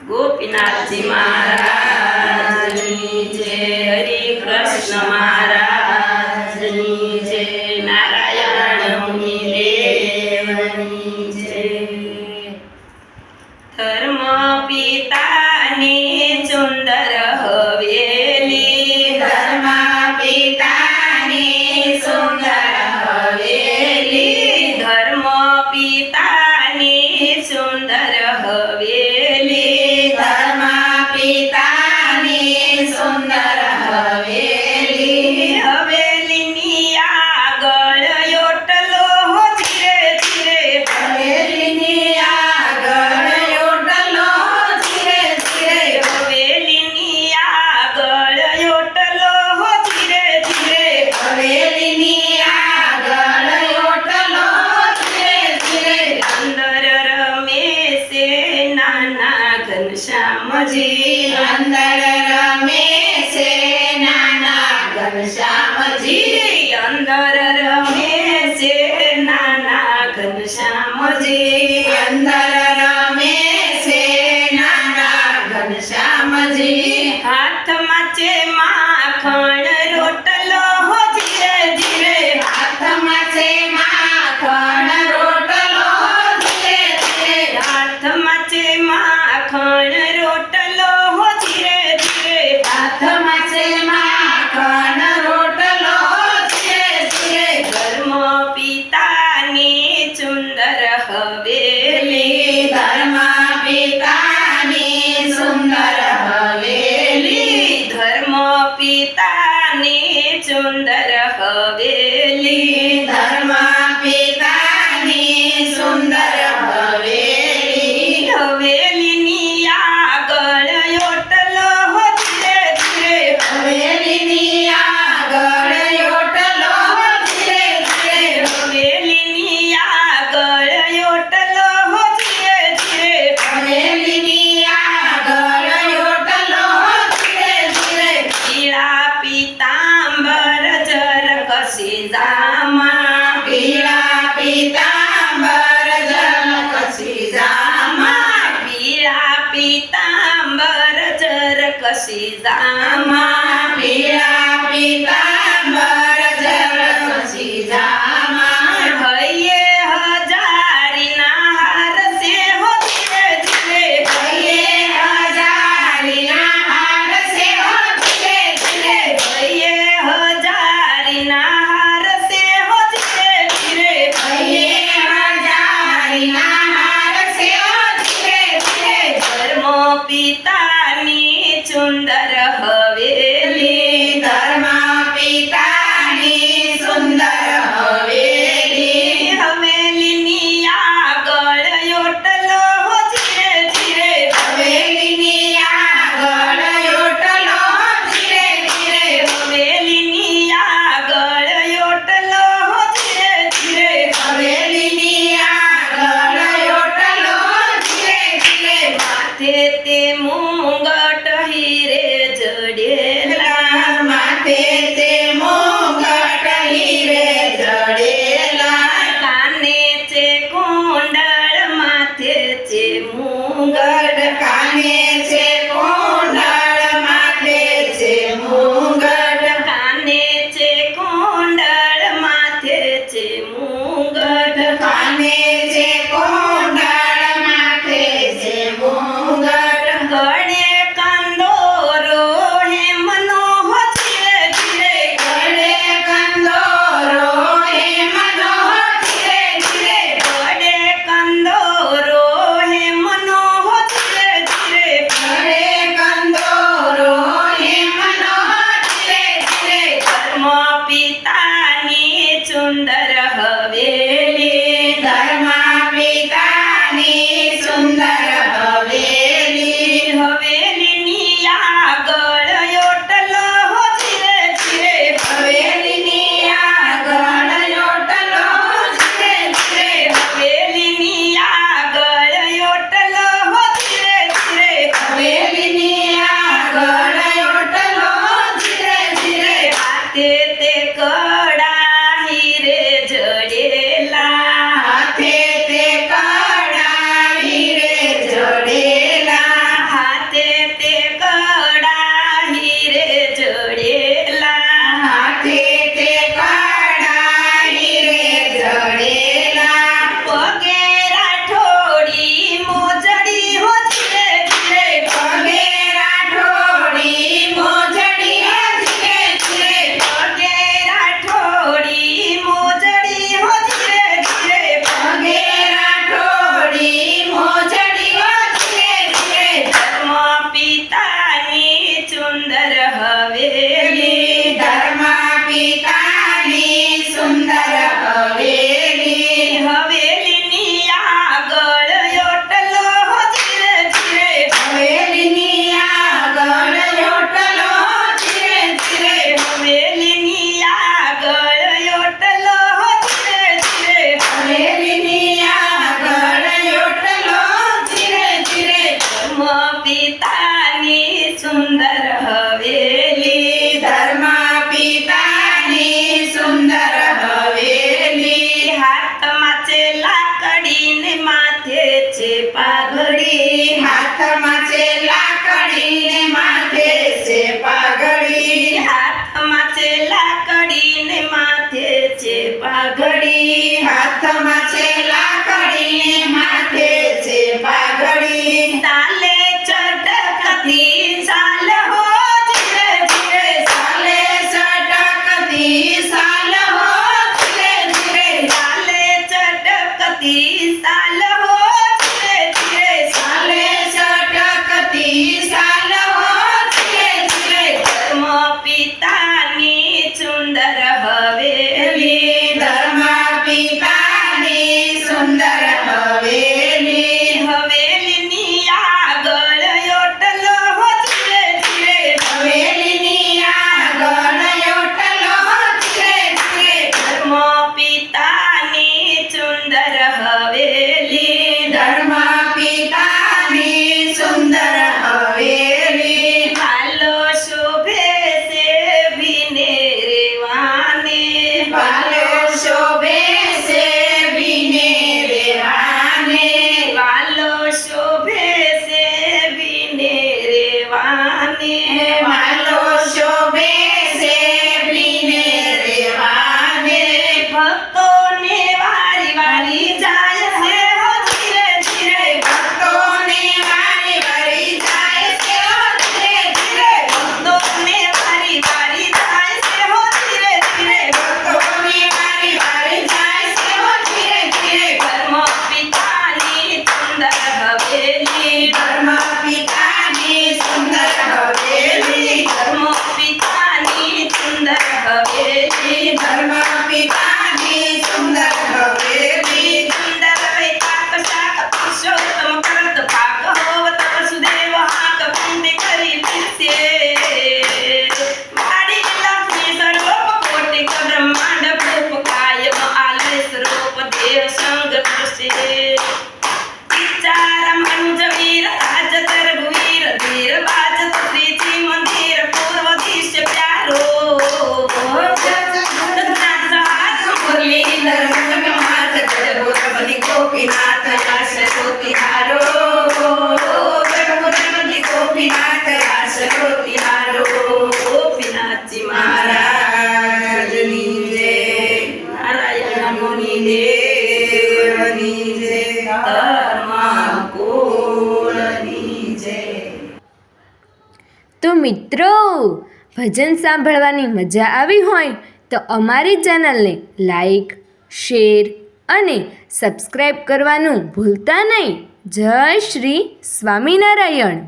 ગોપીનાથજી મહારાજની જય, હરે કૃષ્ણ મહારાજની જય, નારાયણ મુનિ દેવની જય. ધર્મ પિતાની સુંદર હવેલી, ધર્મ પિતાની સુંદર હવેલી, ધર્મ પિતાની સુંદર હવેલી, ધર્મ પિતાની સુંદર હવેલી, હવેલીની આગળ ઓટલો ધીરે ધીરે, હવેલીની આગળ ઓટલો ધીરે ધીરે, હવેલીની આગળ ઓટલો ધીરે ધીરે, હવેલીની આગળ ઓટલો ધીરે ધીરે, અંદર રમે છે નાના ઘનશ્યામજી, અંદર રમે છે નાના ઘનશ્યામજી, અંદર રમે છે નાના ઘનશ્યામજી, અંદર રમે છે નાના ઘનશ્યામજી, હાથમાં છે માખણ રોટલો ધીરે ધીરે, હાથમાં છે માખણ રોટલો ધીરે ધીરે, હાથમાં છે માખણ રોટલો ધીરે ધીરે, હાથમાં છે માખણ રોટલો ધીરે ધીરે, ધર્મ પિતાની સુંદર હવેલી, ધર્મ પિતાની સુંદર હવેલી, ધર્મ પિતાની સુંદર હવેલી, ધર્મ પિતાની સુંદર હવેલી, હવેલીની આગળ ઓટલો ધીરે ધીરે, હવેલીની આગળ ઓટલો ધીરે ધીરે, હવેલીની આગળ ઓટલો ધીરે ધીરે, હવેલીની આગળ ઓટલો ધીરે ધીરે, પીળા પીતાંબર જર કસી જામા, પીળા પીતાંબર જલકસી જામા, પીળા પીતાંબર જર કસી જામા, પીળા પીતાંબર જલકસી જામા, હૈયે હજારીના હાર છે હો ધીરે ધીરે, હૈયે હજારીના હાર છે હો ધીરે ધીરે, હૈયે હજારીના હાર છે હો ધીરે ધીરે, હૈયે હજારીના હાર છે હો ધીરે ધીરે, ધર્મ પિતાની સુંદર હવેલી, ધર્મ પિતાની સુંદર હવેલી, હવેલીની આગળ ઓટલો ધીરે ધીરે, હવેલીની આગળ ઓટલો ધીરે ધીરે, હવેલીની આગળ ઓટલો ધીરે ધીરે, હવેલીની આગળ ઓટલો ધીરે ધીરે, માથે તે મુંગટ હીરે જડેલા, માથે તે મુગટ હીરે જડેલા, કાને છે કુંડળ, માથે છે મુંગટ, કાને છે કુંડળ, માથે છે મુગટ, કાને છે કુંડળ, માથે છે મુંગટ, કાને છે કુંડળ, માથે છે મુગટ, ગળે કંદોરો હેમ હાથમાં છે લાકડી ને માથે છે પાઘડી હાથમાં છે લાકડી ને માથે છે પાઘડી હાથમાં છે લાકડી ને માથે છે પાઘડી તાલે ચટકતી ચાલ હો ધીરે ધીરે સાલે સટકતી સાલ હો ધીરે ધીરે તાલે ચટકતી ચાલ હો ધીરે ધીરે સાલે સટકતી સાલ હો ધીરે ધીરે ધર્મ પિતાની સુંદર હવેલી ધર્મ પિતાની સુંદર હવેલી હવેલીની આગળ ઓટલો હો ધીરે ધીરે હવેલીની આગળ ઓટલો ધીરે ધીરે ધર્મ પિતાની સુંદર હવેલી ધર્મ પિતાની સુંદર હવેલી ભાલો શોભે છે ભીને રેવાને ભાલો શોભે છે બીને રેવાને ભાલો શોભે છે ભીને રેવાને ભાલો શોભે છે બીને રેવાને ભક્તોને વારી વારી જાય છે હો ધીરે ધીરે ભક્તોને વારી વારી જાય છે હો ધીરે ધીરે ભક્તોને વારી વારી જાય છે હો ધીરે ધીરે ભક્તોને વારી વારી જાય છે હો ધીરે ધીરે ધર્મ પિતાની સુંદર હવેલી ધર્મ પિતાની સુંદર હવેલી ધર્મ પિતાની સુંદર હવેલી ધર્મ પિતાની સુંદર હવેલી સુંદર વૈતાક શાક પુરુષોત્તમ કરત ભાગ હોવ તવ સુદેવ હાક પુંડે કરી પીરસે મારી લક્ષ્મી સર્વોપ કોટિક બ્રહ્માંડ ભૂપ કાયમ આલે સ્વરૂપ દેવ સંગ દૃશે વિચાર મંજ વીર રાજ તરગવીર ધીર બાજ ત્રીજી મંદિર પૂર્વ દિશ પ્યારો હાથ મુરલી ધર્મનાથ ગણપતિ ગોપીનાથ રાસ ગોપીહારો ગણપતિ ગોપીનાથ રાસ ગોપીહારો ગોપીનાથજી મહારાજની જય નારાયણ મુનિ દેવની જય ધર્મકુળની જય. તો મિત્રો ભજન સાંભળવાની મજા આવી હોય તો અમારી ચેનલને લાઈક શેર અને સબસ્ક્રાઈબ કરવાનું ભૂલતા નહીં. જય શ્રી સ્વામિનારાયણ.